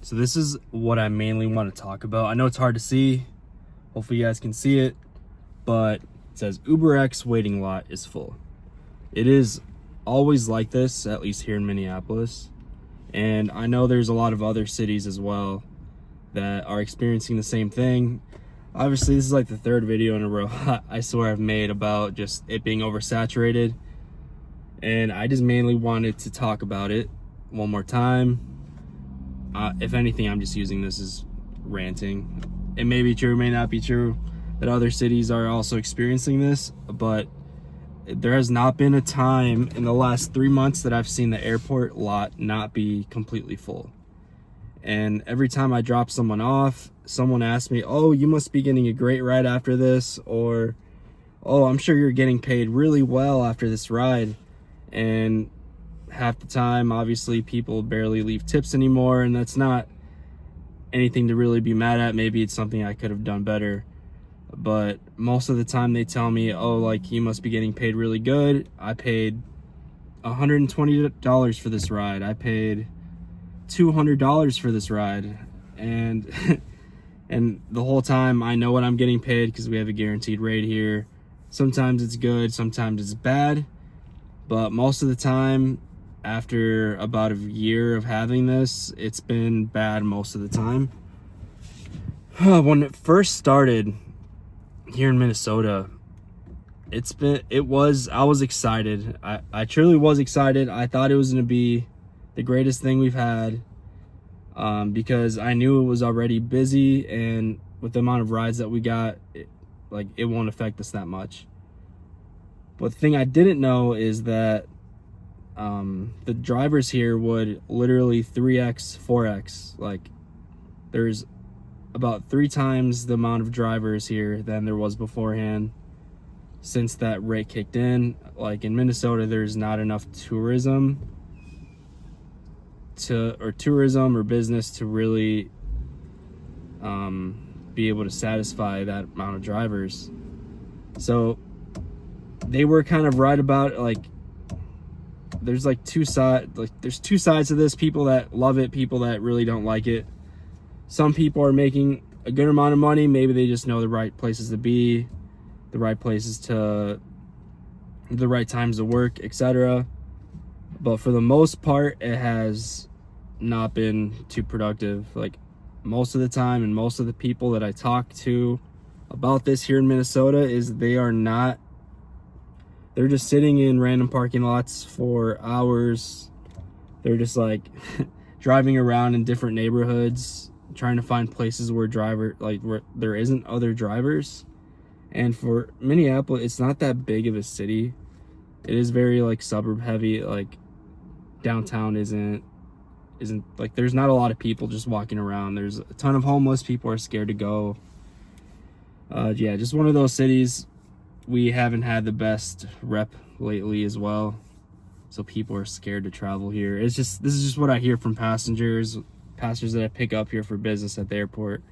So this is what I mainly want to talk about. I know it's hard to see. Hopefully you guys can see it. But it says UberX waiting lot is full. It is always like this, at least here in Minneapolis. And I know there's a lot of other cities as well that are experiencing the same thing. Obviously, this is like the third video in a row I swear I've made about just it being oversaturated. And I just mainly wanted to talk about it one more time. If anything, I'm just using this as ranting. It may be true, may not be true that other cities are also experiencing this, but there has not been a time in the last 3 months that I've seen the airport lot not be completely full. And every time I drop someone off, someone asks me, oh, you must be getting a great ride after this, or, oh, I'm sure you're getting paid really well after this ride. And half the time, obviously, people barely leave tips anymore, and that's not anything to really be mad at. Maybe it's something I could have done better. But most of the time they tell me, oh, like, you must be getting paid really good. I paid $120 for this ride. I paid $200 for this ride. And and the whole time I know what I'm getting paid because we have a guaranteed rate here. Sometimes it's good, sometimes it's bad. But most of the time, after about a year of having this, it's been bad most of the time. When it first started here in Minnesota, I was excited. I truly was excited. I thought it was going to be the greatest thing we've had, because I knew it was already busy, and with the amount of rides that we got, it won't affect us that much. But the thing I didn't know is that the drivers here would literally 3x, 4x. Like, there's about 3 times the amount of drivers here than there was beforehand since that rate kicked in. Like, in Minnesota, there's not enough tourism or business to really be able to satisfy that amount of drivers. So they were kind of right about, like, there's two sides to this: people that love it, people that really don't like it. Some people are making a good amount of money. Maybe they just know the right places to be, the right places to, the right times to work, etc. But for the most part, it has not been too productive. Like, most of the time, and most of the people that I talk to about this here in Minnesota is they're just sitting in random parking lots for hours. They're just like driving around in different neighborhoods, trying to find places where there isn't other drivers. And for Minneapolis, it's not that big of a city. It is very like suburb heavy. Like, downtown isn't like, there's not a lot of people just walking around. There's a ton of homeless. People are scared to go. Yeah, just one of those cities. We haven't had the best rep lately as well, so people are scared to travel here. This is just what I hear from passengers that I pick up here for business at the airport.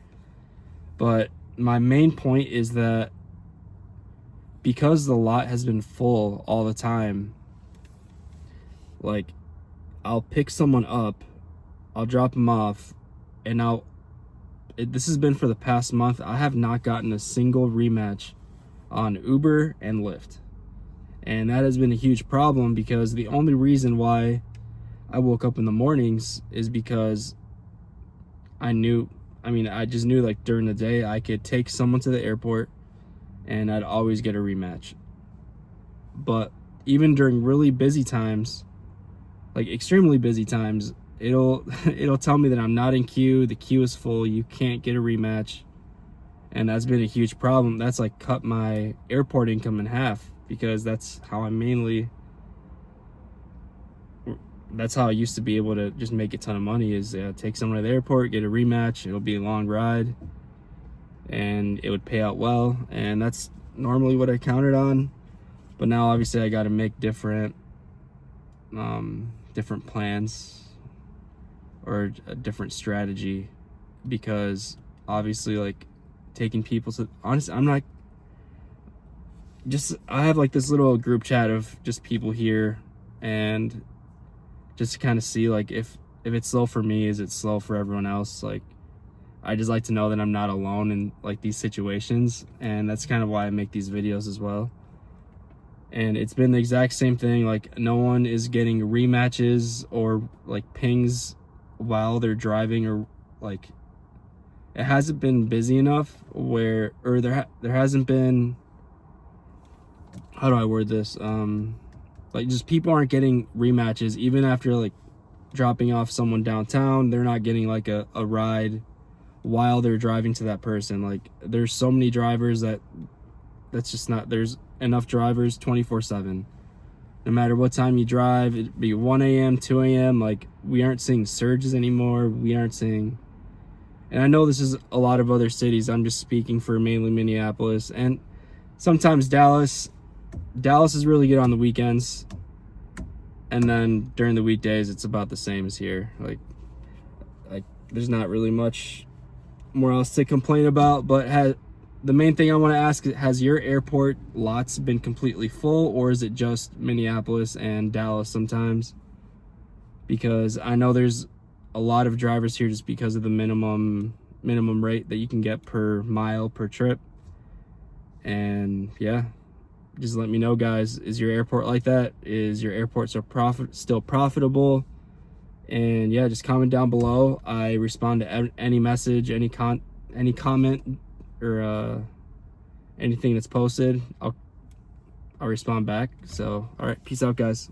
But my main point is that because the lot has been full all the time, like, I'll pick someone up, I'll drop them off, and this has been for the past month. I have not gotten a single rematch on Uber and Lyft. And that has been a huge problem, because the only reason why I woke up in the mornings is because I just knew like during the day I could take someone to the airport and I'd always get a rematch. But even during really busy times, like extremely busy times, it'll tell me that I'm not in queue, the queue is full, you can't get a rematch. And that's been a huge problem. That's like cut my airport income in half, because that's how I used to be able to just make a ton of money, is take someone to the airport, get a rematch. It'll be a long ride and it would pay out well. And that's normally what I counted on. But now obviously I got to make different plans or a different strategy, because obviously, like, taking people to, honestly, I have like this little group chat of just people here, and just to kind of see, like, if if it's slow for me, is it slow for everyone else? Like, I just like to know that I'm not alone in like these situations, and that's kind of why I make these videos as well. And it's been the exact same thing. Like, no one is getting rematches or like pings while they're driving, or like, it hasn't been busy enough where, or there hasn't been, how do I word this? Like, just people aren't getting rematches even after like dropping off someone downtown. They're not getting like a ride while they're driving to that person. Like, there's so many drivers that's just not, there's enough drivers 24/7. No matter what time you drive, it'd be 1 a.m., 2 a.m. Like, we aren't seeing surges anymore. We aren't seeing, and I know this is a lot of other cities. I'm just speaking for mainly Minneapolis and sometimes Dallas. Dallas is really good on the weekends, and then during the weekdays it's about the same as here. Like there's not really much more else to complain about. But the main thing I want to ask, has your airport lots been completely full, or is it just Minneapolis and Dallas sometimes? Because I know there's a lot of drivers here just because of the minimum rate that you can get per mile per trip. And yeah, just let me know, guys. Is your airport like that? Is your airport still profitable? And yeah, just comment down below. I respond to any message, any comment, or anything that's posted. I'll respond back. So all right, peace out, guys.